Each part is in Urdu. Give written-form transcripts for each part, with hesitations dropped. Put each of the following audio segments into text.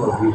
20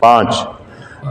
5।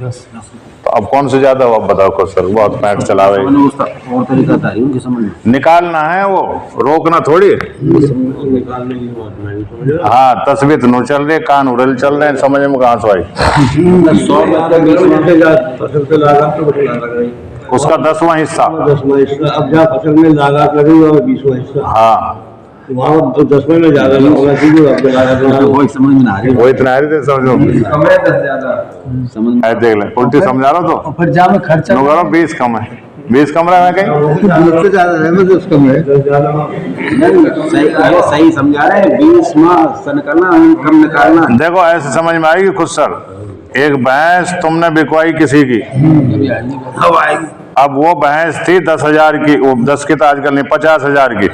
10। تو اب کون سے زیادہ ہو اب بتاؤ خود سر, بہت پیک چلاوے, اور طریقہ تھا ان کی سمجھ میں. نکالنا ہے وہ, روکنا تھوڑی. نکالنے کی بات میں بھی سمجھ رہا ہاں تصویر نو چل رہی, کان اڑل چل رہے ہیں, سمجھ میں کہاں سے آئی. فصل پہ لاگت تو بڑی لگ رہی, اس کا 10واں حصہ. 10واں حصہ. اب جہاں فصل میں لاگت لگی اور 20واں حصہ, ہاں وہاں تو 10ویں میں زیادہ ہونا چاہیے. اب لاگت وہی سمجھ میں آ رہی وہ اتنا آ رہی تھے سمجھو, سمجھ میں. دیکھ لیں الٹی سمجھا رہا تو پھر جہاں میں خرچہ نو کرو 20 کم ہے, 20 کم رہا ہے کہیں. صحیح سمجھا رہے ہیں. 20 ماہ سے نکالنا, کم نکالنا. دیکھو ایسے سمجھ میں آئے گی خود سر, ایک بھینس تم نے بکوائی کسی کی, اب وہ بھینس تھی 10,000 کی, وہ 10 کی تو آج کل نہیں 50,000 کی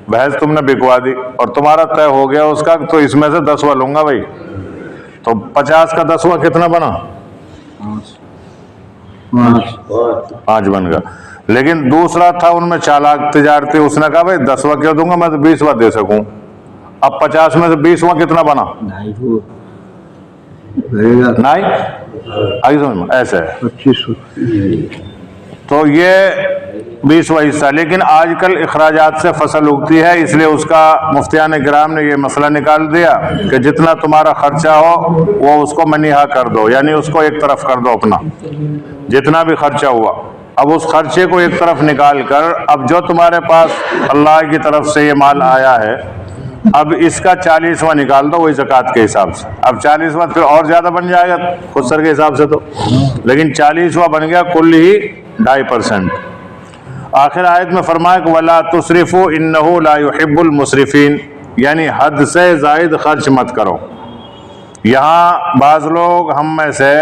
بھینس تم نے بکوا دی, اور تمہارا طے ہو گیا اس کا, تو اس میں سے 10واں لوں گا بھائی. تو 50 کا 10واں کتنا بنا؟ 5 بن گیا. لیکن دوسرا تھا ان میں چالاک تجارتی, اس نے کہا بھائی 10واں کیوں دوں گا, میں تو 20واں دے سکوں. اب 50 میں سے 20واں کتنا بنا؟ نہیں آئی سمجھ میں, ایسے ہے. 2500. تو یہ 20واں حصہ. لیکن آج کل اخراجات سے فصل اگتی ہے, اس لیے اس کا مفتیان کرام نے یہ مسئلہ نکال دیا کہ جتنا تمہارا خرچہ ہو وہ اس کو منیہا کر دو, یعنی اس کو ایک طرف کر دو اپنا, جتنا بھی خرچہ ہوا. اب اس خرچے کو ایک طرف نکال کر, اب جو تمہارے پاس اللہ کی طرف سے یہ مال آیا ہے, اب اس کا 40واں نکال دو وہی زکوٰۃ کے حساب سے. اب 40واں پھر اور زیادہ بن جائے گا خود سر کے حساب سے تو, لیکن 40واں بن گیا کل ہی 2.5%. آخر آیت میں فرمایا کہ وَلَا تُسْرِفُوا إِنَّهُ لَا يُحِبُّ الْمُسْرِفِينَ, یعنی حد سے زائد خرچ مت کرو. یہاں بعض لوگ ہم میں سے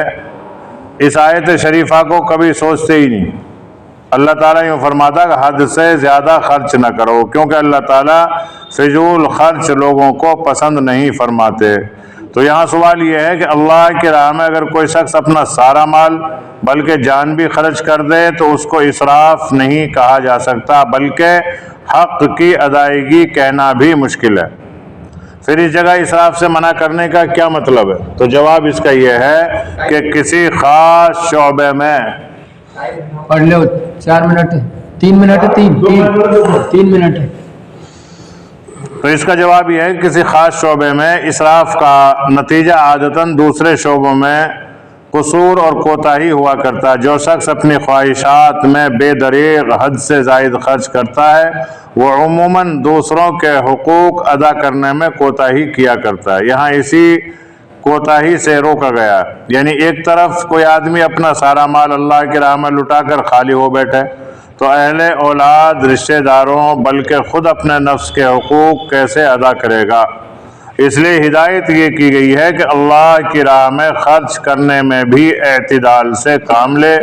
اس آیت شریفہ کو کبھی سوچتے ہی نہیں. اللہ تعالیٰ یوں فرماتا کہ حد سے زیادہ خرچ نہ کرو, کیونکہ اللہ تعالیٰ فضول خرچ لوگوں کو پسند نہیں فرماتے. تو یہاں سوال یہ ہے کہ اللہ کی راہ میں اگر کوئی شخص اپنا سارا مال بلکہ جان بھی خرچ کر دے تو اس کو اسراف نہیں کہا جا سکتا, بلکہ حق کی ادائیگی کہنا بھی مشکل ہے. پھر اس جگہ اسراف سے منع کرنے کا کیا مطلب ہے؟ تو جواب اس کا یہ ہے کہ کسی خاص شعبے میں پڑھ لو 4 منٹ 3 منٹ 3 منٹ. تو اس کا جواب یہ ہے کہ کسی خاص شعبے میں اسراف کا نتیجہ عادتاً دوسرے شعبوں میں قصور اور کوتاہی ہوا کرتا ہے. جو شخص اپنی خواہشات میں بے دریغ حد سے زائد خرچ کرتا ہے وہ عموماً دوسروں کے حقوق ادا کرنے میں کوتاہی کیا کرتا ہے. یہاں اسی کوتاہی سے روکا گیا, یعنی ایک طرف کوئی آدمی اپنا سارا مال اللہ کی راہ میں لٹا کر خالی ہو بیٹھے تو اہل اولاد, رشتہ داروں, بلکہ خود اپنے نفس کے حقوق کیسے ادا کرے گا؟ اس لیے ہدایت یہ کی گئی ہے کہ اللہ کی راہ میں خرچ کرنے میں بھی اعتدال سے کام لے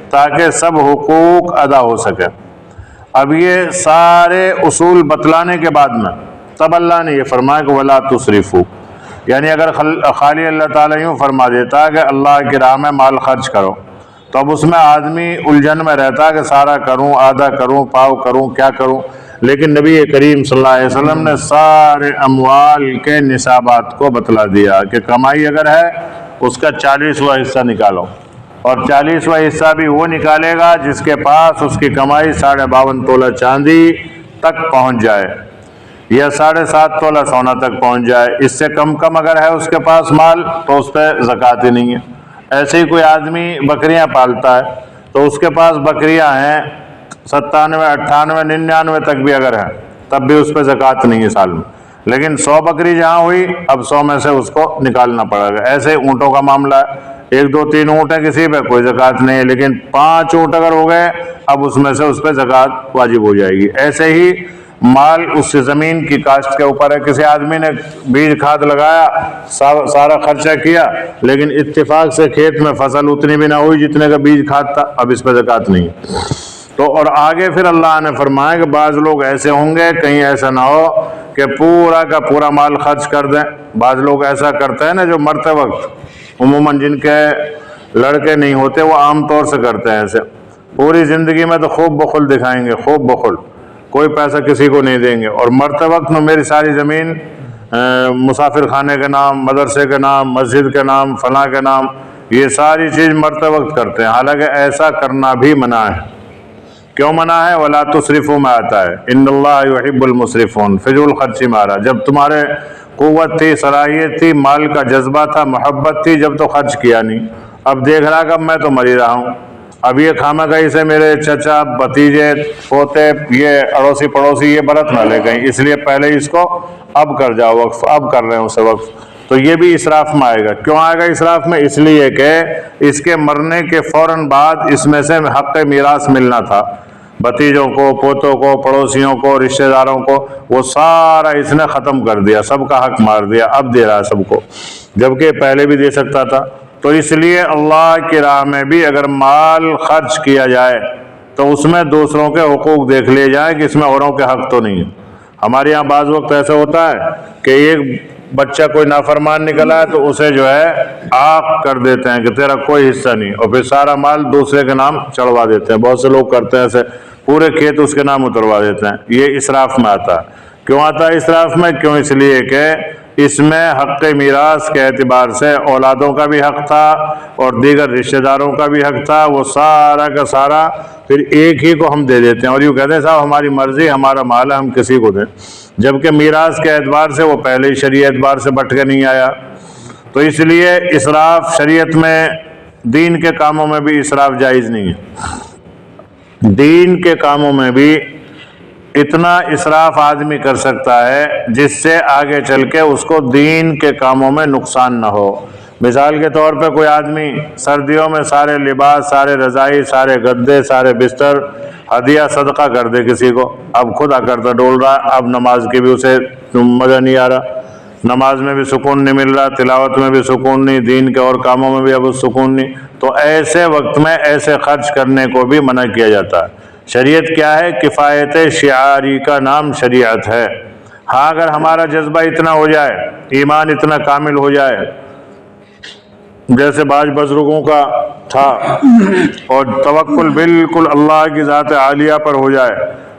تاکہ سب حقوق ادا ہو سکے. اب یہ سارے اصول بتلانے کے بعد میں تب اللہ نے یہ فرمایا کہ وَلَا تُسْرِفُوا, یعنی اگر خالی اللہ تعالیٰ یوں فرما دیتا کہ اللہ کی راہ میں مال خرچ کرو تو اب اس میں آدمی الجھن میں رہتا کہ سارا کروں, آدھا کروں, پاؤ کروں, کیا کروں. لیکن نبی کریم صلی اللہ علیہ وسلم نے سارے اموال کے نصابات کو بتلا دیا کہ کمائی اگر ہے اس کا 40واں حصہ نکالو, اور 40واں حصہ بھی وہ نکالے گا جس کے پاس اس کی کمائی 52.5 تولہ چاندی تک پہنچ جائے یا 7.5 تولہ سونا تک پہنچ جائے. اس سے کم اگر ہے اس کے پاس مال تو اس پہ زکوٰۃ ہی نہیں ہے. ایسے ہی کوئی آدمی بکریاں پالتا ہے تو اس کے پاس بکریاں ہیں 97, 98, 99 تک بھی اگر ہے تب بھی اس پہ زکوٰۃ نہیں ہے سال میں. لیکن 100 بکری جہاں ہوئی اب 100 میں سے اس کو نکالنا پڑے گا. ایسے اونٹوں کا معاملہ ہے, 1, 2, 3 اونٹ ہیں کسی پہ کوئی زکوٰۃ نہیں ہے, لیکن 5 اونٹ اگر ہو گئے اب اس میں سے اس پہ زکوٰۃ واجب ہو جائے گی. ایسے ہی مال اس زمین کی کاشت کے اوپر ہے. کسی آدمی نے بیج کھاد لگایا, سارا خرچہ کیا, لیکن اتفاق سے کھیت میں فصل اتنی بھی نہ ہوئی جتنے کا بیج کھاد تھا, اب اس پہ زکوٰۃ نہیں. تو اور آگے پھر اللہ نے فرمایا کہ بعض لوگ ایسے ہوں گے, کہیں ایسا نہ ہو کہ پورا کا پورا مال خرچ کر دیں. بعض لوگ ایسا کرتے ہیں نا جو مرتے وقت عموماً جن کے لڑکے نہیں ہوتے وہ عام طور سے کرتے ہیں ایسے, پوری زندگی میں تو خوب بخل دکھائیں گے, خوب بخل, کوئی پیسہ کسی کو نہیں دیں گے, اور مرتے وقت میں میری ساری زمین مسافر خانے کے نام, مدرسے کے نام, مسجد کے نام, فلاں کے نام, یہ ساری چیز مرتے وقت کرتے ہیں، حالانکہ ایسا کرنا بھی منع ہے۔ کیوں منع ہے؟ ولا تسرفوا میں آتا ہے، ان اللہ یحب المسرفون، فضول خرچی مارا۔ جب تمہارے قوت تھی، صلاحیت تھی، مال کا جذبہ تھا، محبت تھی، جب تو خرچ کیا نہیں۔ اب دیکھ رہا کہ اب میں تو مر ہی رہا ہوں، اب یہ خامہ کہیں سے میرے چچا، بھتیجے، پوتے، یہ اڑوسی پڑوسی یہ برت نہ لے گئیں، اس لیے پہلے اس کو اب کر جاؤ وقف، اب کر رہے ہیں اسے وقف۔ تو یہ بھی اسراف میں آئے گا۔ کیوں آئے گا اسراف میں؟ اس لیے کہ اس کے مرنے کے فوراً بعد اس میں سے حق میراث ملنا تھا، بھتیجوں کو، پوتوں کو، پڑوسیوں کو، رشتہ داروں کو، وہ سارا اس نے ختم کر دیا، سب کا حق مار دیا، اب دے رہا ہے سب کو، جبکہ پہلے بھی دے سکتا تھا۔ تو اس لیے اللہ کی راہ میں بھی اگر مال خرچ کیا جائے تو اس میں دوسروں کے حقوق دیکھ لیے جائیں کہ اس میں اوروں کے حق تو نہیں ہے۔ ہمارے یہاں بعض وقت ایسا ہوتا ہے کہ ایک بچہ کوئی نافرمان نکلا ہے تو اسے جو ہے عاق کر دیتے ہیں کہ تیرا کوئی حصہ نہیں، اور پھر سارا مال دوسرے کے نام چڑھوا دیتے ہیں۔ بہت سے لوگ کرتے ہیں ایسے، پورے کھیت اس کے نام اتروا دیتے ہیں۔ یہ اسراف میں آتا ہے۔ کیوں آتا ہے اسراف میں؟ کیوں؟ اس لیے کہ اس میں حق میراث کے اعتبار سے اولادوں کا بھی حق تھا اور دیگر رشتہ داروں کا بھی حق تھا، وہ سارا کا سارا پھر ایک ہی کو ہم دے دیتے ہیں اور یوں کہتے ہیں صاحب ہماری مرضی، ہمارا مال ہے، ہم کسی کو دیں، جبکہ میراث کے اعتبار سے وہ پہلے ہی شرعی اعتبار سے بٹ کے نہیں آیا۔ تو اس لیے اسراف شریعت میں، دین کے کاموں میں بھی اسراف جائز نہیں ہے۔ دین کے کاموں میں بھی اتنا اسراف آدمی کر سکتا ہے جس سے آگے چل کے اس کو دین کے کاموں میں نقصان نہ ہو۔ مثال کے طور پہ کوئی آدمی سردیوں میں سارے لباس، سارے رضائی، سارے گدے، سارے بستر ہدیہ صدقہ کر دے کسی کو، اب خود آ کرتا ڈول رہا، اب نماز کی بھی اسے مزہ نہیں آ رہا، نماز میں بھی سکون نہیں مل رہا، تلاوت میں بھی سکون نہیں، دین کے اور کاموں میں بھی اب سکون نہیں، تو ایسے وقت میں ایسے خرچ کرنے کو بھی منع کیا جاتا ہے۔ شریعت کیا ہے؟ کفایت شعاری کا نام شریعت ہے۔ ہاں اگر ہمارا جذبہ اتنا ہو جائے، ایمان اتنا کامل ہو جائے جیسے بعض بزرگوں کا تھا اور توکل بالکل اللہ کی ذات عالیہ پر ہو جائے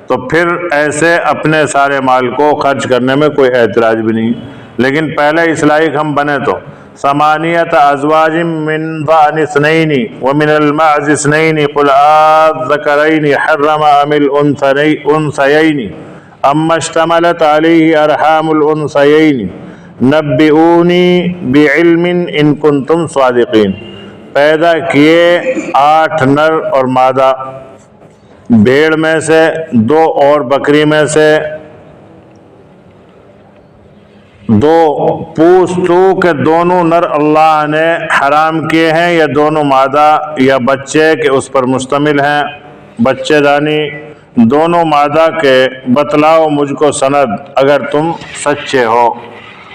تو پھر ایسے اپنے سارے مال کو خرچ کرنے میں کوئی اعتراض بھی نہیں۔ لیکن پہلے اس لائق ہم بنے تو ثمانیۃ ازواج من ضأن اثنین ومن المعز اثنین قل الذکرین حرم ام الانثیین اما اشتملت علیہ ارحام الانثیین نبئونی بعلم ان کنتم صادقین۔ پیدا کیے 8 نر اور مادہ، بھیڑ میں سے 2 اور بکری میں سے 2، پوچھ تو کہ دونوں نر اللہ نے حرام کیے ہیں یا دونوں مادہ یا بچے کہ اس پر مشتمل ہیں، بچے دانی دونوں مادہ کے بتلاؤ مجھ کو سند اگر تم سچے ہو۔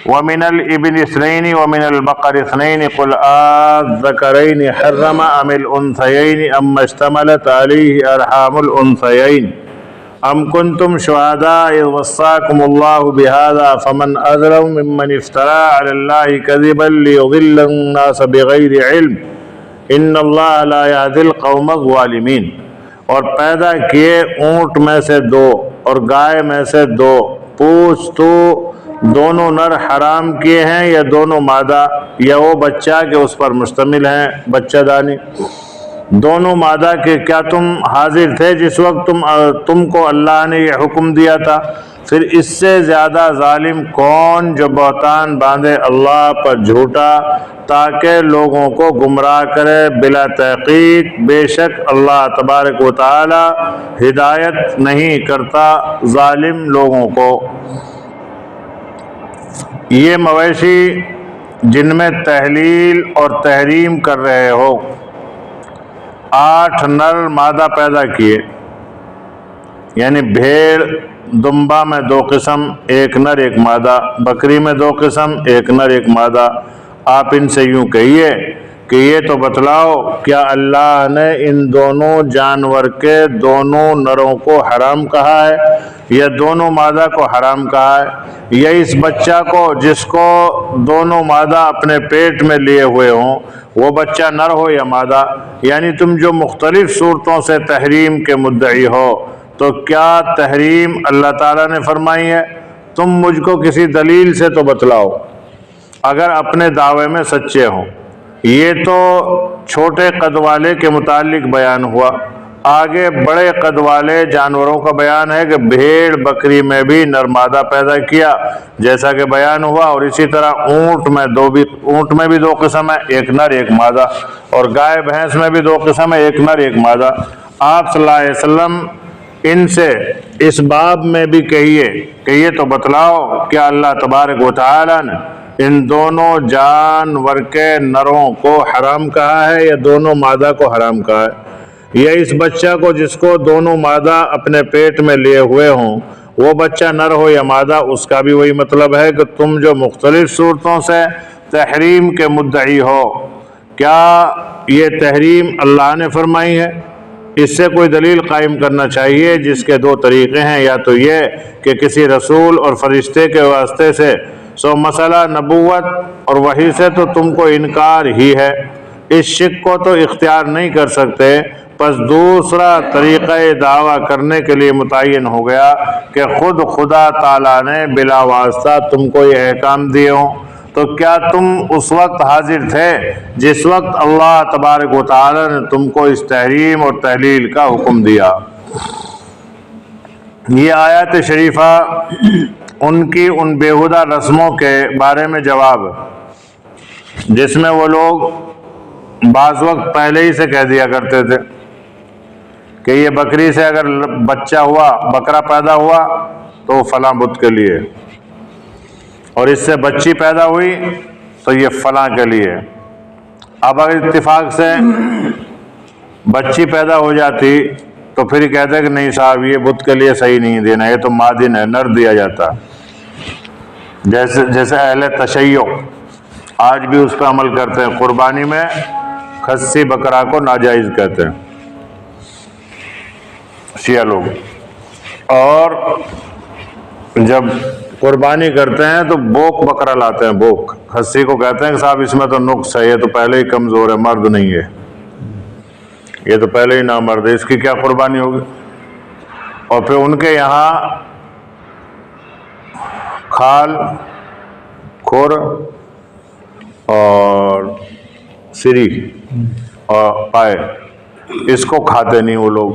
وَمِنَ الْإِبِلِ اثْنَيْنِ وَمِنَ الْبَقَرِ اثْنَيْنِ قُلْ آلذَّكَرَيْنِ حَرَّمَ أَمِ الْأُنثَيَيْنِ أَمَّا اشْتَمَلَتْ عَلَيْهِ أَرْحَامُ الْأُنثَيَيْنِ أَمْ كُنْتُمْ شُهَدَاءَ إِذْ وَصَّاكُمُ اللَّهُ بِهَذَا فَمَنْ أَظْلَمُ مِمَّنِ افْتَرَىٰ عَلَى اللَّهِ كَذِبًا لِيُضِلَّ النَّاسَ بِغَيْرِ عِلْمٍ إِنَّ اللَّهَ لَا يَهْدِي الْقَوْمَ الظَّالِمِينَ۔ اور پیدا کیے اونٹ میں سے 2 اور گائے میں سے 2، پوچھ تو دونوں نر حرام کیے ہیں یا دونوں مادہ یا وہ بچہ کہ اس پر مشتمل ہیں، بچہ دانی دونوں مادہ کے کیا تم حاضر تھے جس وقت تم کو اللہ نے یہ حکم دیا تھا؟ پھر اس سے زیادہ ظالم کون جو بہتان باندھے اللہ پر جھوٹا تاکہ لوگوں کو گمراہ کرے؟ بلا تحقیق بے شک اللہ تبارک و تعالی ہدایت نہیں کرتا ظالم لوگوں کو۔ یہ مویشی جن میں تحلیل اور تحریم کر رہے ہو، 8 نر مادہ پیدا کیے، یعنی بھیڑ دمبا میں 2 قسم، 1 نر 1 مادہ، بکری میں 2 قسم، 1 نر 1 مادہ۔ آپ ان سے یوں کہیے کہ یہ تو بتلاؤ کیا اللہ نے ان دونوں جانور کے دونوں نروں کو حرام کہا ہے یا دونوں مادہ کو حرام کہا ہے، یا اس بچہ کو جس کو دونوں مادہ اپنے پیٹ میں لیے ہوئے ہوں وہ بچہ نر ہو یا مادہ؟ یعنی تم جو مختلف صورتوں سے تحریم کے مدعی ہو تو کیا تحریم اللہ تعالیٰ نے فرمائی ہے؟ تم مجھ کو کسی دلیل سے تو بتلاؤ اگر اپنے دعوے میں سچے ہوں۔ یہ تو چھوٹے قد والے کے متعلق بیان ہوا، آگے بڑے قد والے جانوروں کا بیان ہے کہ بھیڑ بکری میں بھی نر مادہ پیدا کیا جیسا کہ بیان ہوا، اور اسی طرح اونٹ میں بھی دو قسم ہے، ایک نر ایک مادہ، اور گائے بھینس میں بھی دو قسم ہے، ایک نر ایک مادہ۔ آپ صلی اللہ علیہ وسلم ان سے اس باب میں بھی کہیے کہ یہ تو بتلاؤ کیا اللہ تبارک و تعالی نے ان دونوں جانور کے نروں کو حرام کہا ہے یا دونوں مادہ کو حرام کہا ہے، یا اس بچہ کو جس کو دونوں مادہ اپنے پیٹ میں لیے ہوئے ہوں وہ بچہ نر ہو یا مادہ، اس کا بھی وہی مطلب ہے کہ تم جو مختلف صورتوں سے تحریم کے مدعی ہو، کیا یہ تحریم اللہ نے فرمائی ہے؟ اس سے کوئی دلیل قائم کرنا چاہیے، جس کے دو طریقے ہیں، یا تو یہ کہ کسی رسول اور فرشتے کے واسطے سے، سو مسئلہ نبوت اور وحی سے تو تم کو انکار ہی ہے، اس شک کو تو اختیار نہیں کر سکتے، پس دوسرا طریقہ دعویٰ کرنے کے لیے متعین ہو گیا کہ خود خدا تعالیٰ نے بلا واسطہ تم کو یہ احکام دیے ہوں۔ تو کیا تم اس وقت حاضر تھے جس وقت اللہ تبارک و تعالی نے تم کو اس تحریم اور تحلیل کا حکم دیا؟ یہ آیت شریفہ ان کی ان بیہودہ رسموں کے بارے میں جواب ہے جس میں وہ لوگ بعض وقت پہلے ہی سے کہہ دیا کرتے تھے کہ یہ بکری سے اگر بچہ ہوا، بکرا پیدا ہوا تو فلاں بت کے لیے، اور اس سے بچی پیدا ہوئی تو یہ فلاں کے لیے۔ اب اگر اتفاق سے بچی پیدا ہو جاتی تو پھر کہتے ہیں کہ نہیں صاحب یہ بت کے لیے صحیح نہیں دینا، یہ تو مادن ہے، نر دیا جاتا۔ جیسے اہل تشیع آج بھی اس پہ عمل کرتے ہیں، قربانی میں خصی بکرا کو ناجائز کہتے ہیں شیعہ لوگ، اور جب قربانی کرتے ہیں تو بوک بکرا لاتے ہیں، بوک خصی کو کہتے ہیں کہ صاحب اس میں تو نقص ہے، یہ تو پہلے ہی کمزور ہے، مرد نہیں ہے، یہ تو پہلے ہی نامرد ہے، اس کی کیا قربانی ہوگی؟ اور پھر ان کے یہاں کھال، کھور اور سری اور پائے اس کو کھاتے نہیں وہ لوگ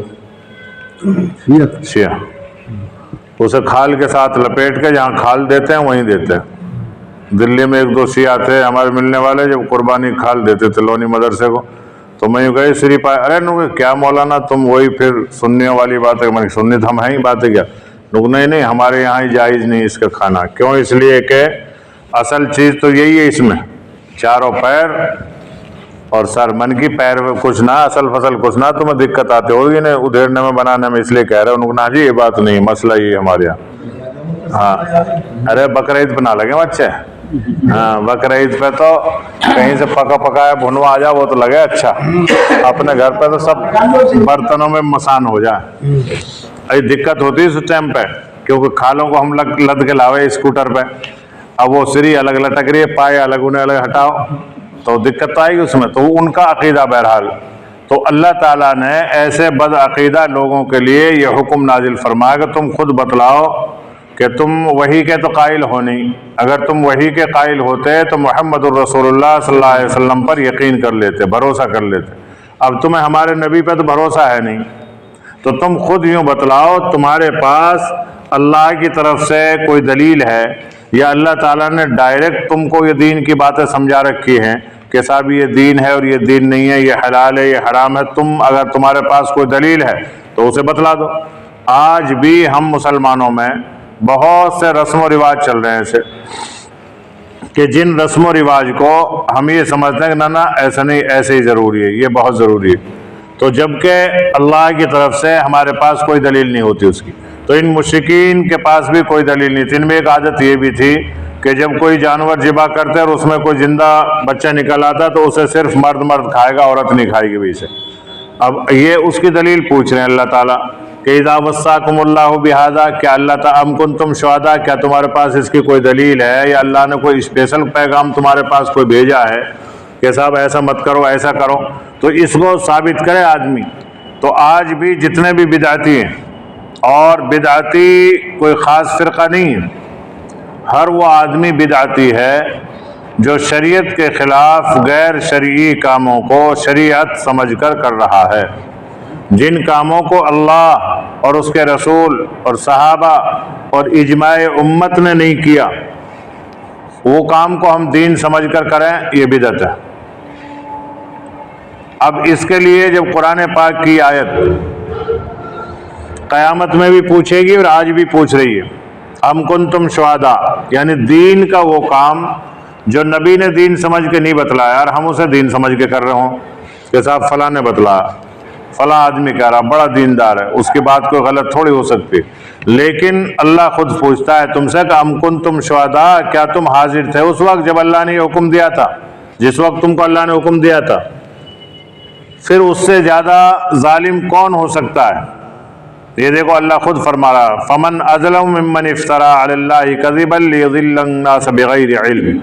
شیعہ، اسے کھال کے ساتھ لپیٹ کے جہاں کھال دیتے ہیں وہیں دیتے ہیں۔ دلی میں ایک دو شیعہ تھے ہمارے ملنے والے، جب قربانی کھال دیتے تھے لونی مدرسے کو، تو میں یوں کہی سری پائے، ارے نو کیا مولانا تم وہی پھر سنیوں والی بات ہے، میں سنی تو ہم ہیں ہی، بات ہے کیا؟ نہیں ہمارے یہاں ہی جائز نہیں اس کا کھانا، کیوں؟ اس لیے کہ اصل چیز تو یہی ہے، اس میں چاروں پیر اور سر، من کی پیر میں کچھ نہ، اصل فصل کچھ نہ، تمہیں دقت آتی ہوگی نا ادھیڑنے میں بنانے میں، اس لیے کہہ رہے ہیں انہوں نے، جی یہ بات نہیں، مسئلہ یہ ہمارے یہاں۔ ہاں ارے بقرعید پہ نہ لگے بچے، ہاں بقرعید پہ تو کہیں سے پکا پکایا بھنوا آ جائے وہ تو لگے اچھا، اپنے گھر پہ تو سب برتنوں میں مسان ہو جائے، دقت ہوتی ہے اس ٹائم پہ، کیونکہ کھالوں کو ہم لد کے لاوے اسکوٹر پہ، اب وہ سری الگ لٹک رہی ہے، پائے الگ، انہیں الگ ہٹاؤ تو دقت آئے گی اس میں، تو ان کا عقیدہ بہرحال۔ تو اللہ تعالیٰ نے ایسے بد عقیدہ لوگوں کے لیے یہ حکم نازل فرمایا کہ تم خود بتلاؤ کہ تم وحی کے تو قائل ہو نہیں، اگر تم وحی کے قائل ہوتے تو محمد الرسول اللہ صلی اللہ علیہ وسلم پر یقین کر لیتے، بھروسہ کر لیتے، اب تمہیں ہمارے نبی پہ تو بھروسہ ہے نہیں، تو تم خود یوں بتلاؤ تمہارے پاس اللہ کی طرف سے کوئی دلیل ہے یا اللہ تعالیٰ نے ڈائریکٹ تم کو یہ دین کی باتیں سمجھا رکھی ہیں کہ صاحب یہ دین ہے اور یہ دین نہیں ہے، یہ حلال ہے یہ حرام ہے، تم اگر تمہارے پاس کوئی دلیل ہے تو اسے بتلا دو۔ آج بھی ہم مسلمانوں میں بہت سے رسم و رواج چل رہے ہیں ایسے کہ جن رسم و رواج کو ہم یہ سمجھتے ہیں کہ نہ ایسا نہیں، ایسے ہی ضروری ہے، یہ بہت ضروری ہے، تو جبکہ اللہ کی طرف سے ہمارے پاس کوئی دلیل نہیں ہوتی اس کی۔ تو ان مشرکین کے پاس بھی کوئی دلیل نہیں تھی، ان میں ایک عادت یہ بھی تھی کہ جب کوئی جانور ذبح کرتے اور اس میں کوئی زندہ بچہ نکل آتا تو اسے صرف مرد کھائے گا، عورت نہیں کھائے گی بھی اسے۔ اب یہ اس کی دلیل پوچھ رہے ہیں اللہ تعالیٰ کہ اذا وصاکم اللہ بہذا، کیا اللہ تعالیٰ ام کنتم شہداء، کیا تمہارے پاس اس کی کوئی دلیل ہے یا اللہ نے کوئی اسپیشل پیغام تمہارے پاس کوئی بھیجا ہے کہ صاحب ایسا مت کرو ایسا کرو، تو اس کو ثابت کرے آدمی۔ تو آج بھی جتنے بھی بدعتی ہیں، اور بدعتی کوئی خاص فرقہ نہیں ہے، ہر وہ آدمی بدعتی ہے جو شریعت کے خلاف غیر شرعی کاموں کو شریعت سمجھ کر رہا ہے، جن کاموں کو اللہ اور اس کے رسول اور صحابہ اور اجماع امت نے نہیں کیا، وہ کام کو ہم دین سمجھ کر کریں، یہ بدعت ہے۔ اب اس کے لیے جب قرآن پاک کی آیت قیامت میں بھی پوچھے گی اور آج بھی پوچھ رہی ہے، ام کنتم شہداء، یعنی دین کا وہ کام جو نبی نے دین سمجھ کے نہیں بتلایا اور ہم اسے دین سمجھ کے کر رہے ہوں کہ صاحب فلاں نے بتلایا، فلاں آدمی کہہ رہا بڑا دیندار ہے، اس کی بات کوئی غلط تھوڑی ہو سکتی، لیکن اللہ خود پوچھتا ہے تم سے کہ ام کنتم شہداء، کیا تم حاضر تھے اس وقت جب اللہ نے یہ حکم دیا تھا، جس وقت تم کو اللہ نے حکم دیا تھا؟ پھر اس سے زیادہ ظالم کون ہو سکتا ہے؟ یہ دیکھو اللہ خود فرما رہا فمن اظلم ممن افترى علی اللہ کذبا لیضل الناس بغیر علم،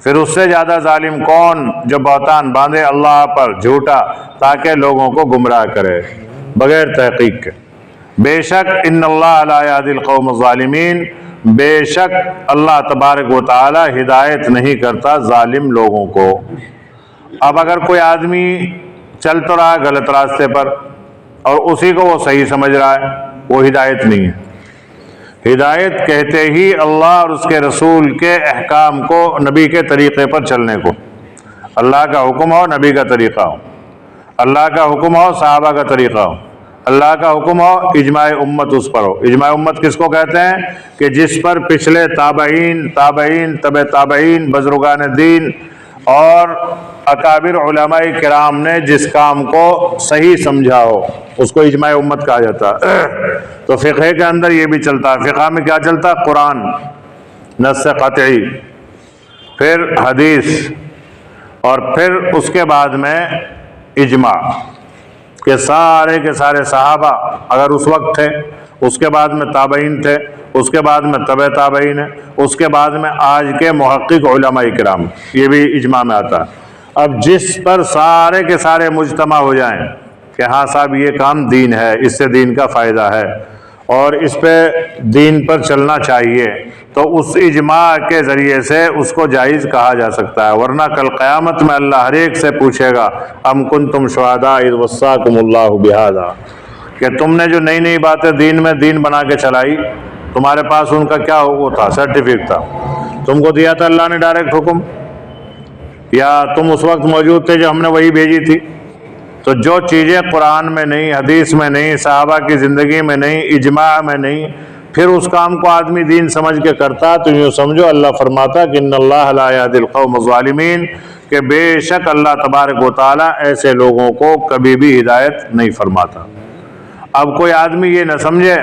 پھر اس سے زیادہ ظالم کون جو بہتان باندھے اللہ پر جھوٹا تاکہ لوگوں کو گمراہ کرے بغیر تحقیق کے۔ بے شک ان اللہ لا یہدی القوم الظالمین، بے شک اللہ تبارک و تعالی ہدایت نہیں کرتا ظالم لوگوں کو۔ اب اگر کوئی آدمی چل تو رہا غلط راستے پر اور اسی کو وہ صحیح سمجھ رہا ہے، وہ ہدایت نہیں ہے۔ ہدایت کہتے ہی اللہ اور اس کے رسول کے احکام کو، نبی کے طریقے پر چلنے کو، اللہ کا حکم ہو نبی کا طریقہ ہو، اللہ کا حکم ہو صحابہ کا طریقہ ہو، اللہ کا حکم ہو اجماع امت اس پر ہو۔ اجماع امت کس کو کہتے ہیں؟ کہ جس پر پچھلے تابعین، تبع تابعین، بزرگان دین اور اکابر علماء کرام نے جس کام کو صحیح سمجھا ہو، اس کو اجماع امت کہا جاتا ہے۔ تو فقہ کے اندر یہ بھی چلتا ہے۔ فقہ میں کیا چلتا ہے؟ قرآن، نص قطعی، پھر حدیث، اور پھر اس کے بعد میں اجماع کہ سارے کے سارے صحابہ اگر اس وقت تھے، اس کے بعد میں تابعین تھے، اس کے بعد میں تبع تابعین ہے، اس کے بعد میں آج کے محقق علماء کرام، یہ بھی اجماع میں آتا ہے۔ اب جس پر سارے کے سارے مجتمع ہو جائیں کہ ہاں صاحب یہ کام دین ہے، اس سے دین کا فائدہ ہے اور اس پہ دین پر چلنا چاہیے، تو اس اجماع کے ذریعے سے اس کو جائز کہا جا سکتا ہے۔ ورنہ کل قیامت میں اللہ ہر ایک سے پوچھے گا ام کنتم شہداء اذ وصاکم اللہ بہذا، کہ تم نے جو نئی نئی باتیں دین میں دین بنا کے چلائی، تمہارے پاس ان کا کیا وہ تھا؟ سرٹیفکیٹ تھا؟ تم کو دیا تھا اللہ نے ڈائریکٹ حکم، یا تم اس وقت موجود تھے جو ہم نے وہی بھیجی تھی؟ تو جو چیزیں قرآن میں نہیں، حدیث میں نہیں، صحابہ کی زندگی میں نہیں، اجماع میں نہیں، پھر اس کام کو آدمی دین سمجھ کے کرتا، تو یوں سمجھو اللہ فرماتا کہ ان اللہ لا یہدی القوم الظالمین، کہ بے شک اللہ تبارک و تعالیٰ ایسے لوگوں کو کبھی بھی ہدایت نہیں فرماتا۔ اب کوئی آدمی یہ نہ سمجھے،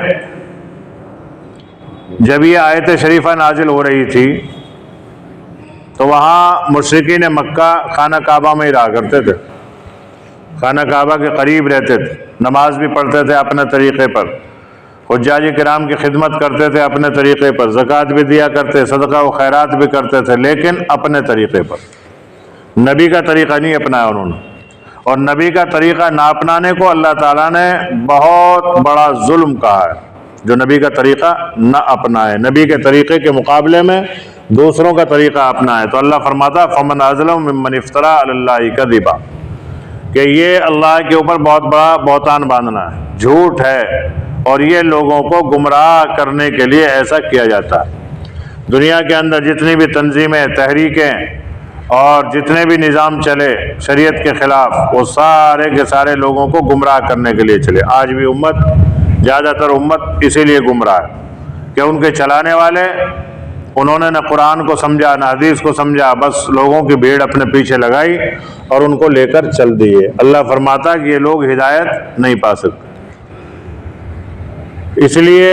جب یہ آیت شریفہ نازل ہو رہی تھی تو وہاں مشرکین مکہ خانہ کعبہ میں ہی رہا کرتے تھے، خانہ کعبہ کے قریب رہتے تھے، نماز بھی پڑھتے تھے اپنے طریقے پر، حجاج کرام کی خدمت کرتے تھے اپنے طریقے پر، زکوٰۃ بھی دیا کرتے، صدقہ و خیرات بھی کرتے تھے، لیکن اپنے طریقے پر، نبی کا طریقہ نہیں اپنایا انہوں نے۔ اور نبی کا طریقہ نہ اپنانے کو اللہ تعالیٰ نے بہت بڑا ظلم کہا ہے، جو نبی کا طریقہ نہ اپنائے، نبی کے طریقے کے مقابلے میں دوسروں کا طریقہ اپنائے، تو اللہ فرماتا فمن اظلم ممن افترى علی اللہ کذبا، کہ یہ اللہ کے اوپر بہت بڑا بہتان باندھنا ہے، جھوٹ ہے، اور یہ لوگوں کو گمراہ کرنے کے لیے ایسا کیا جاتا ہے۔ دنیا کے اندر جتنی بھی تنظیمیں، تحریکیں اور جتنے بھی نظام چلے شریعت کے خلاف، وہ سارے کے سارے لوگوں کو گمراہ کرنے کے لیے چلے۔ آج بھی امت، زیادہ تر امت اسی لیے گمراہ ہے کہ ان کے چلانے والے، انہوں نے نہ قرآن کو سمجھا نہ حدیث کو سمجھا، بس لوگوں کی بھیڑ اپنے پیچھے لگائی اور ان کو لے کر چل دیے۔ اللہ فرماتا کہ یہ لوگ ہدایت نہیں پا سکتے۔ اس لیے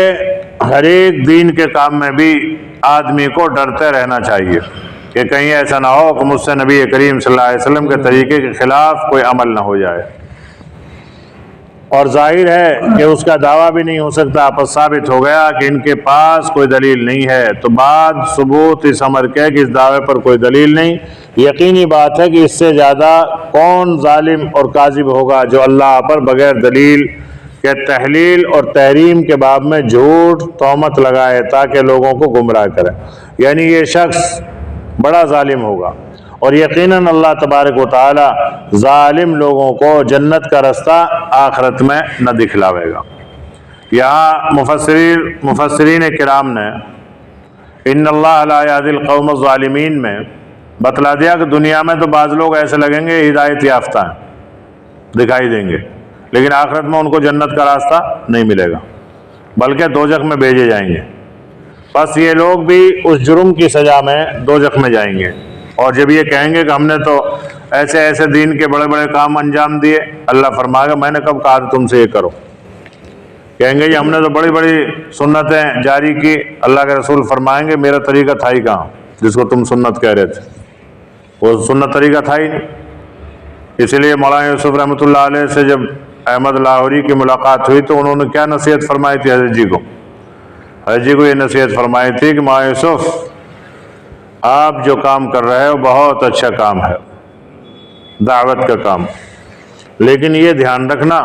ہر ایک دین کے کام میں بھی آدمی کو ڈرتے رہنا چاہیے کہ کہیں ایسا نہ ہو کہ مجھ سے نبی کریم صلی اللہ علیہ وسلم کے طریقے کے خلاف کوئی عمل نہ ہو جائے۔ اور ظاہر ہے کہ اس کا دعویٰ بھی نہیں ہو سکتا، پس ثابت ہو گیا کہ ان کے پاس کوئی دلیل نہیں ہے، تو بعد ثبوت اس امر کے کہ اس دعوے پر کوئی دلیل نہیں، یقینی بات ہے کہ اس سے زیادہ کون ظالم اور کاذب ہوگا جو اللہ پر بغیر دلیل کے تحلیل اور تحریم کے باب میں جھوٹ تہمت لگائے تاکہ لوگوں کو گمراہ کرے۔ یعنی یہ شخص بڑا ظالم ہوگا، اور یقیناً اللہ تبارک و تعالی ظالم لوگوں کو جنت کا رستہ آخرت میں نہ دکھلاوے گا۔ یہاں مفسرین کرام نے ان اللہ لا یہدی القوم الظالمین میں بتلا دیا کہ دنیا میں تو بعض لوگ ایسے لگیں گے ہدایت یافتہ ہیں، دکھائی دیں گے، لیکن آخرت میں ان کو جنت کا راستہ نہیں ملے گا، بلکہ دوزخ میں بھیجے جائیں گے۔ بس یہ لوگ بھی اس جرم کی سزا میں دوزخ میں جائیں گے، اور جب یہ کہیں گے کہ ہم نے تو ایسے ایسے دین کے بڑے بڑے کام انجام دیے، اللہ فرمائے گا میں نے کب کہا تم سے یہ کرو؟ کہیں گے یہ ہم نے تو بڑی بڑی سنتیں جاری کی، اللہ کے رسول فرمائیں گے میرا طریقہ تھا ہی کہاں جس کو تم سنت کہہ رہے تھے، وہ سنت طریقہ تھا ہی نہیں۔ اسی لیے مولانا یوسف رحمۃ اللہ علیہ سے جب احمد لاہوری کی ملاقات ہوئی تو انہوں نے کیا نصیحت فرمائی تھی حضرت جی کو یہ نصیحت فرمائی تھی کہ مولانا یوسف آپ جو کام کر رہے ہو بہت اچھا کام ہے، دعوت کا کام، لیکن یہ دھیان رکھنا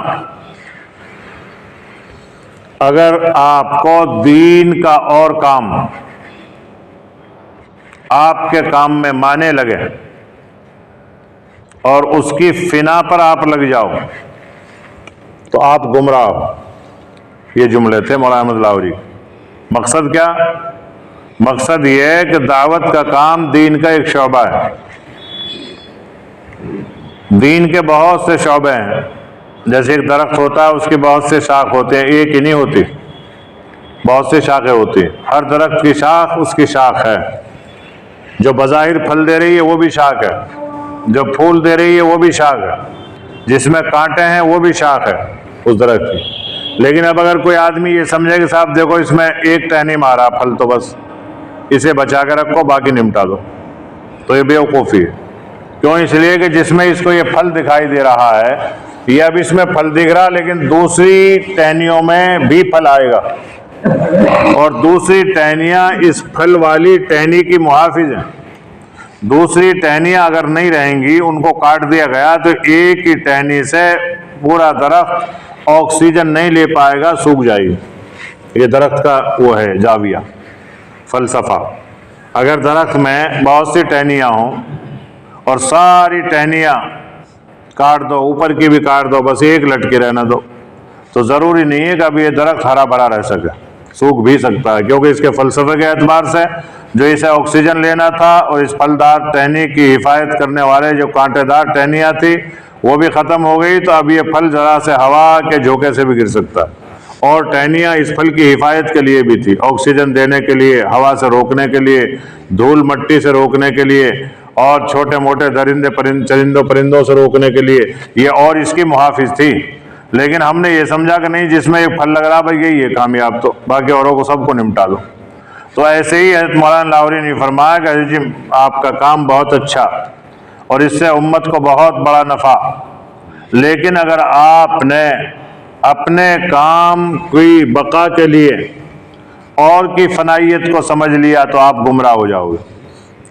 اگر آپ کو دین کا اور کام آپ کے کام میں مانے لگے اور اس کی فنا پر آپ لگ جاؤ تو آپ گمراہ ہو۔ یہ جملے تھے مولانا احمد لاہوری۔ مقصد کیا؟ مقصد یہ ہے کہ دعوت کا کام دین کا ایک شعبہ ہے، دین کے بہت سے شعبے ہیں، جیسے ایک درخت ہوتا ہے اس کے بہت سے شاخ ہوتے ہیں، ایک ہی نہیں ہوتی، بہت سے شاخیں ہوتی ہیں، ہر درخت کی شاخ اس کی شاخ ہے، جو بظاہر پھل دے رہی ہے وہ بھی شاخ ہے، جو پھول دے رہی ہے وہ بھی شاخ ہے، جس میں کانٹے ہیں وہ بھی شاخ ہے اس درخت کی۔ لیکن اب اگر کوئی آدمی یہ سمجھے کہ صاحب دیکھو اس میں ایک ٹہنی مارا پھل تو بس اسے بچا کے رکھو باقی نمٹا دو، تو یہ بیوقوفی ہے۔ کیوں؟ اس لیے کہ جس میں اس کو یہ پھل دکھائی دے رہا ہے، یہ اب اس میں پھل دکھ رہا لیکن دوسری ٹہنیوں میں بھی پھل آئے گا، اور دوسری ٹہنیاں اس پھل والی ٹہنی کی محافظ ہیں۔ دوسری ٹہنیاں اگر نہیں رہیں گی، ان کو کاٹ دیا گیا تو ایک ہی ٹہنی سے پورا درخت آکسیجن نہیں لے پائے گا، سوکھ جائے گی۔ یہ درخت کا وہ ہے جاویہ فلسفہ۔ اگر درخت میں بہت سی ٹہنیاں ہوں اور ساری ٹہنیاں کاٹ دو، اوپر کی بھی کاٹ دو، بس ایک لٹکی رہنا دو، تو ضروری نہیں ہے کہ اب یہ درخت ہرا بھرا رہ سکے، سوکھ بھی سکتا ہے، کیونکہ اس کے فلسفے کے اعتبار سے جو اسے آکسیجن لینا تھا اور اس پھلدار ٹہنی کی حفاظت کرنے والے جو کانٹے دار ٹہنیاں تھی وہ بھی ختم ہو گئی، تو اب یہ پھل ذرا سے ہوا کے جھونکے سے بھی گر سکتا ہے۔ اور ٹہنیاں اس پھل کی حفاظت کے لیے بھی تھی، آکسیجن دینے کے لیے، ہوا سے روکنے کے لیے، دھول مٹی سے روکنے کے لیے، اور چھوٹے موٹے چرندوں پرندوں سے روکنے کے لیے، یہ اور اس کی محافظ تھی۔ لیکن ہم نے یہ سمجھا کہ نہیں جس میں یہ پھل لگ رہا بھائی یہی ہے کامیاب، تو باقی اوروں کو سب کو نمٹا دو۔ تو ایسے ہی حضرت مولانا لاہوری نے فرمایا کہ حضرت جی آپ کا کام بہت اچھا اور اس سے امت کو بہت بڑا نفع، لیکن اگر آپ نے اپنے کام کی بقا کے لیے اور کی فنائیت کو سمجھ لیا تو آپ گمراہ ہو جاؤ گے۔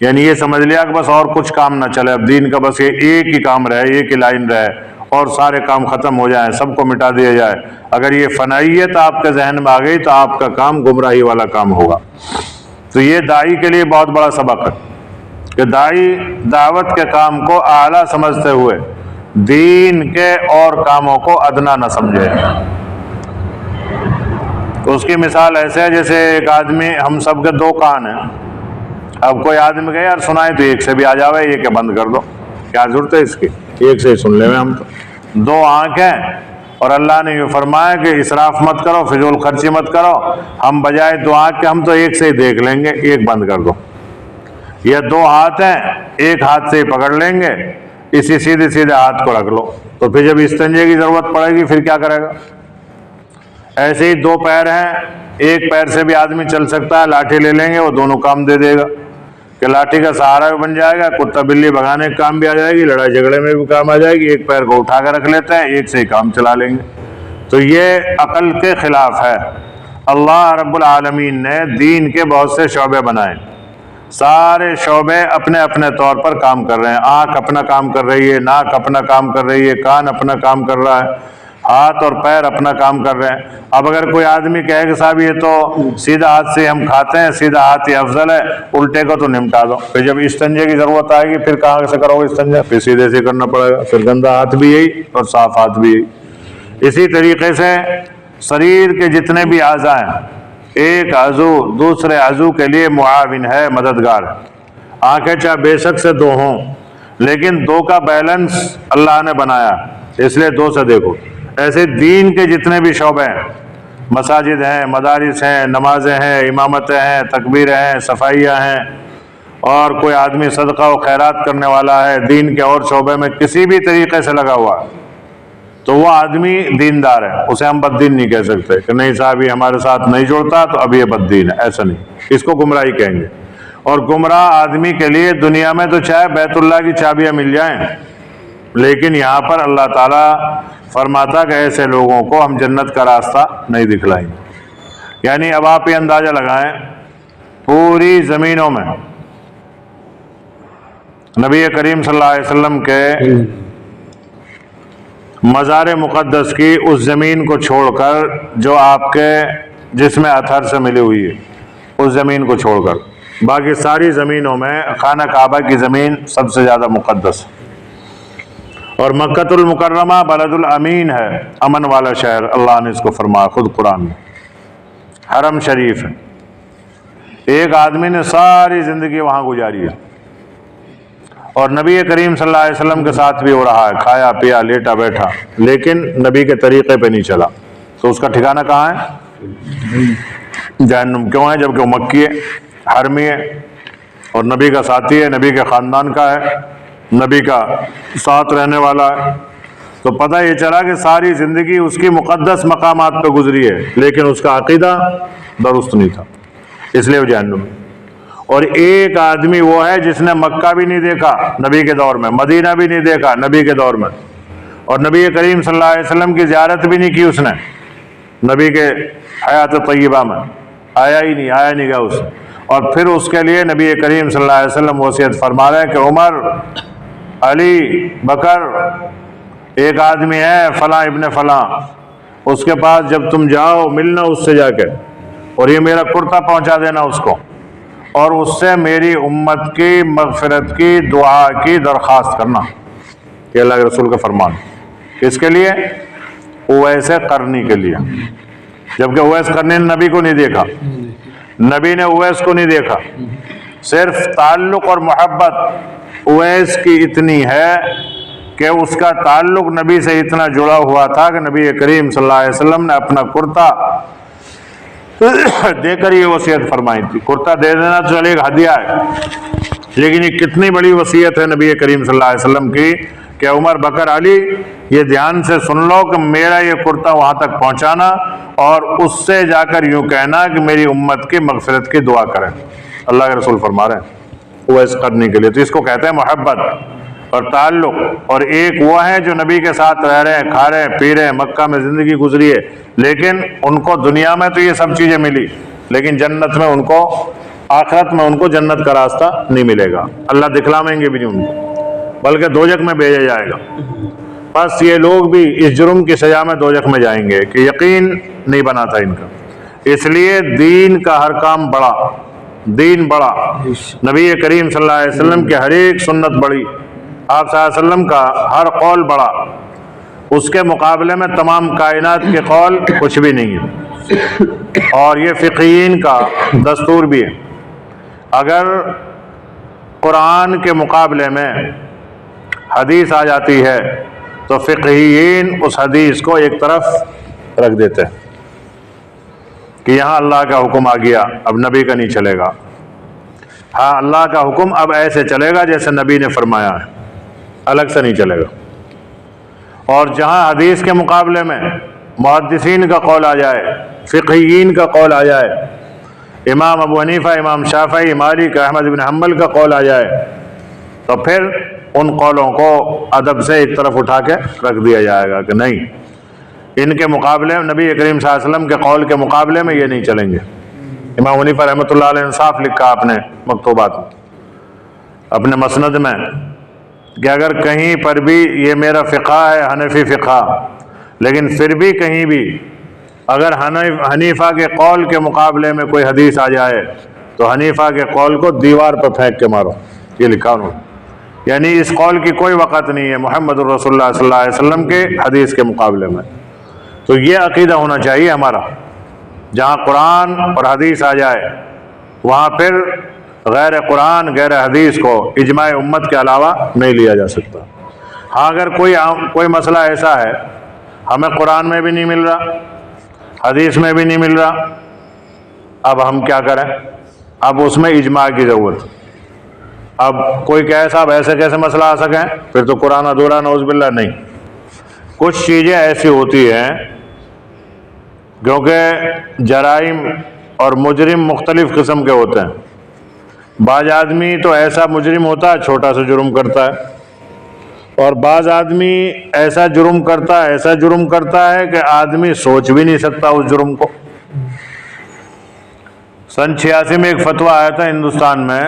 یعنی یہ سمجھ لیا کہ بس اور کچھ کام نہ چلے، اب دین کا بس یہ ایک ہی کام رہے، ایک ہی لائن رہے اور سارے کام ختم ہو جائیں، سب کو مٹا دیا جائے۔ اگر یہ فنائیت آپ کے ذہن میں آ گئی تو آپ کا کام گمراہی والا کام ہوگا۔ تو یہ داعی کے لیے بہت بڑا سبق ہے کہ داعی دعوت کے کام کو اعلیٰ سمجھتے ہوئے دین کے اور کاموں کو ادنا نہ سمجھے۔ تو اس کی مثال ایسے ہے جیسے ایک آدمی، ہم سب کے دو کان ہیں، اب کوئی آدمی کہے یار سنائے تو ایک سے بھی آ جاوے، یہ کہ بند کر دو، کیا ضرورت ہے اس کی، ایک سے ہی سن لیں میں ہم تو۔ دو آنکھیں، اور اللہ نے یہ فرمایا کہ اسراف مت کرو، فضول خرچی مت کرو، ہم بجائے دو آنکھ کے ہم تو ایک سے ہی دیکھ لیں گے، ایک بند کر دو۔ یہ دو ہاتھ ہیں، ایک ہاتھ سے ہی پکڑ لیں گے، اسی سیدھے ہاتھ کو رکھ لو، تو پھر جب استنجے کی ضرورت پڑے گی پھر کیا کرے گا؟ ایسے ہی دو پیر ہیں، ایک پیر سے بھی آدمی چل سکتا ہے، لاٹھی لے لیں گے وہ دونوں کام دے دے گا، کہ لاٹھی کا سہارا بھی بن جائے گا، کتا بلی بھگانے کا کام بھی آ جائے گی، لڑائی جھگڑے میں بھی کام آ جائے گی، ایک پیر کو اٹھا کر رکھ لیتے ہیں، ایک سے ہی کام چلا لیں گے۔ تو یہ عقل کے خلاف ہے۔ اللہ رب العالمین نے دین کے بہت سے شعبے بنائے، سارے شعبے اپنے اپنے طور پر کام کر رہے ہیں۔ آنکھ اپنا کام کر رہی ہے، ناک اپنا کام کر رہی ہے، کان اپنا کام کر رہا ہے، ہاتھ اور پیر اپنا کام کر رہے ہیں۔ اب اگر کوئی آدمی کہے کہ صاحب یہ تو سیدھا ہاتھ سے ہم کھاتے ہیں، سیدھا ہاتھ ہی افضل ہے، الٹے کو تو نمٹا دو، پھر جب استنجے کی ضرورت آئے گی پھر کہاں سے کرو گے استنجا؟ پھر سیدھے سے کرنا پڑے گا، پھر گندا ہاتھ بھی یہی اور صاف ہاتھ بھی یہی۔ اسی طریقے سے شریر کے جتنے بھی اعضاء ہیں، ایک عضو دوسرے عضو کے لیے معاون ہے، مددگار ہے۔ آنکھیں چاہے بے شک سے دو ہوں، لیکن دو کا بیلنس اللہ نے بنایا، اس لیے دو سے دیکھو۔ ایسے دین کے جتنے بھی شعبے ہیں، مساجد ہیں، مدارس ہیں، نمازیں ہیں، امامتیں ہیں، تکبیریں ہیں، صفائیاں ہیں، اور کوئی آدمی صدقہ و خیرات کرنے والا ہے، دین کے اور شعبے میں کسی بھی طریقے سے لگا ہوا ہے، تو وہ آدمی دیندار ہے، اسے ہم بد دین نہیں کہہ سکتے کہ نہیں صاحب یہ ہمارے ساتھ نہیں جڑتا تو اب یہ بد دین ہے، ایسا نہیں، اس کو گمراہی کہیں گے۔ اور گمراہ آدمی کے لیے دنیا میں تو چاہے بیت اللہ کی چابیاں مل جائیں، لیکن یہاں پر اللہ تعالیٰ فرماتا کہ ایسے لوگوں کو ہم جنت کا راستہ نہیں دکھلائیں گے۔ یعنی اب آپ یہ اندازہ لگائیں، پوری زمینوں میں نبی کریم صلی اللہ علیہ وسلم کے مزار مقدس کی اس زمین کو چھوڑ کر جو آپ کے جسم اطہر سے ملی ہوئی ہے، اس زمین کو چھوڑ کر باقی ساری زمینوں میں خانہ کعبہ کی زمین سب سے زیادہ مقدس ہے۔ اور مکۃ المکرمہ بلد الامین ہے، امن والا شہر، اللہ نے اس کو فرمایا خود قرآن میں، حرم شریف ہے۔ ایک آدمی نے ساری زندگی وہاں گزاری ہے، اور نبی کریم صلی اللہ علیہ وسلم کے ساتھ بھی ہو رہا ہے، کھایا پیا لیٹا بیٹھا، لیکن نبی کے طریقے پہ نہیں چلا، تو اس کا ٹھکانہ کہاں ہے؟ جہنم۔ کیوں ہے؟ جبکہ وہ مکی ہے، حرمی ہے، اور نبی کا ساتھی ہے، نبی کے خاندان کا ہے، نبی کا ساتھ رہنے والا ہے، تو پتہ یہ چلا کہ ساری زندگی اس کی مقدس مقامات پہ گزری ہے، لیکن اس کا عقیدہ درست نہیں تھا، اس لیے وہ جہنم میں۔ اور ایک آدمی وہ ہے جس نے مکہ بھی نہیں دیکھا نبی کے دور میں، مدینہ بھی نہیں دیکھا نبی کے دور میں، اور نبی کریم صلی اللہ علیہ وسلم کی زیارت بھی نہیں کی اس نے نبی کے حیات طیبہ میں، آیا نہیں گیا اس، اور پھر اس کے لیے نبی کریم صلی اللہ علیہ وسلم وصیت فرما رہے ہیں کہ عمر، علی، بکر، ایک آدمی ہے فلاں ابن فلاں، اس کے پاس جب تم جاؤ ملنا اس سے جا کے، اور یہ میرا کرتا پہنچا دینا اس کو، اور اس سے میری امت کی مغفرت کی دعا کی درخواست کرنا۔ یہ اللہ کے رسول کا فرمان، اس کے لیے اویس قرنی کے لیے، جبکہ اویس قرنی نے نبی کو نہیں دیکھا، نبی نے اویس کو نہیں دیکھا، صرف تعلق اور محبت اویس کی اتنی ہے کہ اس کا تعلق نبی سے اتنا جڑا ہوا تھا کہ نبی کریم صلی اللہ علیہ وسلم نے اپنا کرتا دے کر یہ وصیت فرمائی تھی۔ کرتا دے دینا تو چلے ایک ہدیہ ہے، لیکن یہ کتنی بڑی وصیت ہے نبی کریم صلی اللہ علیہ وسلم کی کہ عمر، بکر، علی، یہ دھیان سے سن لو کہ میرا یہ کرتا وہاں تک پہنچانا، اور اس سے جا کر یوں کہنا کہ میری امت کی مغفرت کی دعا کریں۔ اللہ کے رسول فرما رہے ہیں اویس قرنی کے لیے، تو اس کو کہتے ہیں محبت اور تعلق۔ اور ایک وہ ہیں جو نبی کے ساتھ رہ رہے ہیں، کھا رہے ہیں، پی رہے ہیں، مکہ میں زندگی گزری ہے، لیکن ان کو دنیا میں تو یہ سب چیزیں ملی، لیکن جنت میں ان کو، آخرت میں ان کو جنت کا راستہ نہیں ملے گا، اللہ دکھلائیں گے بھی نہیں ان کو، بلکہ دوزخ میں بھیجا جائے گا۔ بس یہ لوگ بھی اس جرم کی سزا میں دوزخ میں جائیں گے کہ یقین نہیں بنا تھا ان کا۔ اس لیے دین کا ہر کام بڑا، دین بڑا، نبی کریم صلی اللہ علیہ وسلم کی ہر ایک سنت بڑی، آپ صلی اللہ علیہ وسلم کا ہر قول بڑا، اس کے مقابلے میں تمام کائنات کے قول کچھ بھی نہیں ہے۔ اور یہ فقیین کا دستور بھی ہے، اگر قرآن کے مقابلے میں حدیث آ جاتی ہے تو فقیین اس حدیث کو ایک طرف رکھ دیتے ہیں کہ یہاں اللہ کا حکم آ گیا، اب نبی کا نہیں چلے گا، ہاں اللہ کا حکم اب ایسے چلے گا جیسے نبی نے فرمایا ہے، الگ سے نہیں چلے گا۔ اور جہاں حدیث کے مقابلے میں محدثین کا قول آ جائے، فقہیین کا قول آ جائے، امام ابو حنیفہ، امام شافعی، مالک، احمد بن حنبل کا قول آ جائے، تو پھر ان قولوں کو ادب سے ایک طرف اٹھا کے رکھ دیا جائے گا کہ نہیں، ان کے مقابلے میں نبی کریم صلی اللہ علیہ وسلم کے قول کے مقابلے میں یہ نہیں چلیں گے۔ امام حنیفہ رحمۃ اللہ علیہ نے صاف لکھا اپنے مکتوبات میں، اپنے مسند میں، کہ اگر کہیں پر بھی یہ میرا فقہ ہے، حنفی فقہ، لیکن پھر بھی کہیں بھی اگر حنیفہ کے قول کے مقابلے میں کوئی حدیث آ جائے تو حنیفہ کے قول کو دیوار پہ پھینک کے مارو، یہ لکھا انہوں نے۔ یعنی اس قول کی کوئی وقت نہیں ہے محمد الرسول اللہ صلی اللہ علیہ وسلم کے حدیث کے مقابلے میں۔ تو یہ عقیدہ ہونا چاہیے ہمارا، جہاں قرآن اور حدیث آ جائے وہاں پھر غیر قرآن غیر حدیث کو اجماع امت کے علاوہ نہیں لیا جا سکتا۔ ہاں اگر کوئی مسئلہ ایسا ہے ہمیں قرآن میں بھی نہیں مل رہا، حدیث میں بھی نہیں مل رہا، اب ہم کیا کریں؟ اب اس میں اجماع کی ضرورت۔ اب کوئی کہے صاحب ایسے کیسے مسئلہ آ سکیں، پھر تو قرآن ادھورا، نعوذ باللہ۔ نہیں، کچھ چیزیں ایسی ہوتی ہیں کیونکہ جرائم اور مجرم مختلف قسم کے ہوتے ہیں۔ بعض آدمی تو ایسا مجرم ہوتا ہے چھوٹا سا جرم کرتا ہے، اور بعض آدمی ایسا جرم کرتا ہے کہ آدمی سوچ بھی نہیں سکتا اس جرم کو۔ سن 86 میں ایک فتویٰ آیا تھا ہندوستان میں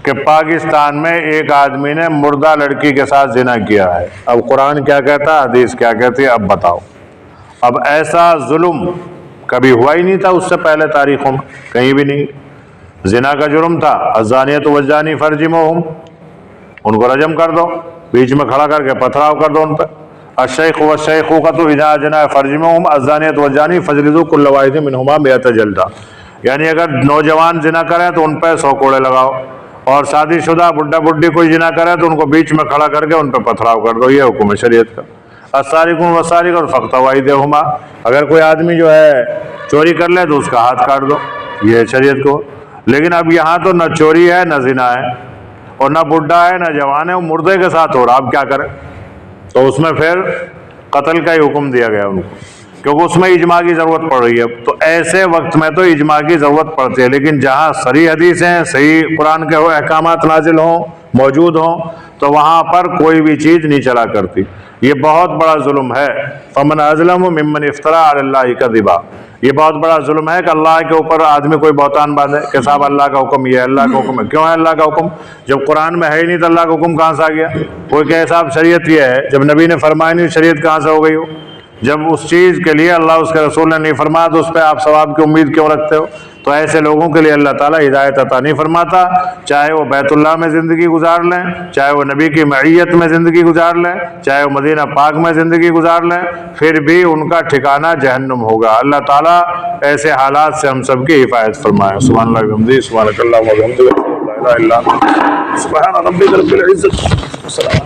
کہ پاکستان میں ایک آدمی نے مردہ لڑکی کے ساتھ زنا کیا ہے۔ اب قرآن کیا کہتا ہے، حدیث کیا کہتی ہے، اب بتاؤ۔ اب ایسا ظلم کبھی ہوا ہی نہیں تھا اس سے پہلے تاریخوں میں، کہیں بھی نہیں۔ زنا کا جرم تھا، الزانیۃ والزانی فرجموہم، ان کو رجم کر دو، بیچ میں کھڑا کر کے پتھراؤ کر دو ان پہ۔ الشیخ والشیخۃ اذا زنا فرجموہم الزانیۃ والزانی فاجلدوا کل واحد منہما 100 جلدہ۔ یعنی اگر نوجوان زنا کریں تو ان پہ 100 کوڑے لگاؤ، اور شادی شدہ بڈھا بڈھی کوئی زنا کرے تو ان کو بیچ میں کھڑا کر کے ان پہ پتھراؤ کر دو۔ یہ حکم ہے شریعت کا۔ السارق والسارقۃ فاقطعوا ایدیہما، اگر کوئی آدمی جو ہے چوری کر لے تو اس کا ہاتھ کاٹ دو، یہ ہے شریعت کو۔ لیکن اب یہاں تو نہ چوری ہے نہ زنا ہے، اور نہ بڈھا ہے نہ جوان ہے، وہ مردے کے ساتھ ہو رہا، اب کیا کریں؟ تو اس میں پھر قتل کا ہی حکم دیا گیا ان کو، کیونکہ اس میں اجماع کی ضرورت پڑ رہی ہے۔ تو ایسے وقت میں تو اجماع کی ضرورت پڑتی ہے، لیکن جہاں صریح حدیثیں، صحیح قرآن کے احکامات نازل ہوں، موجود ہوں، تو وہاں پر کوئی بھی چیز نہیں چلا کرتی۔ یہ بہت بڑا ظلم ہے۔ فمن اظلم ممن افترى علی اللہ کذبا، یہ بہت بڑا ظلم ہے کہ اللہ کے اوپر آدمی کوئی بہتان باندھے کہ صاحب اللہ کا حکم یہ ہے، اللہ کا حکم ہے۔ کیوں ہے اللہ کا حکم؟ جب قرآن میں ہے ہی نہیں تو اللہ کا حکم کہاں سے آ گیا؟ کوئی کہے صاحب شریعت یہ ہے، جب نبی نے فرمایا نہیں شریعت کہاں سے ہو گئی ہو؟ جب اس چیز کے لیے اللہ اس کے رسول نے نہیں فرمایا تو اس پہ آپ ثواب کی امید کیوں رکھتے ہو؟ تو ایسے لوگوں کے لیے اللہ تعالیٰ ہدایت عطا نہیں فرماتا، چاہے وہ بیت اللہ میں زندگی گزار لیں، چاہے وہ نبی کی معیت میں زندگی گزار لیں، چاہے وہ مدینہ پاک میں زندگی گزار لیں، پھر بھی ان کا ٹھکانہ جہنم ہوگا۔ اللہ تعالیٰ ایسے حالات سے ہم سب کی حفاظت فرمائے۔ سبحان اللہ وبحمدہ، سبحانک اللہم وبحمدک، لا الہ الا انت، سبحان ربک رب العزۃ والسلام۔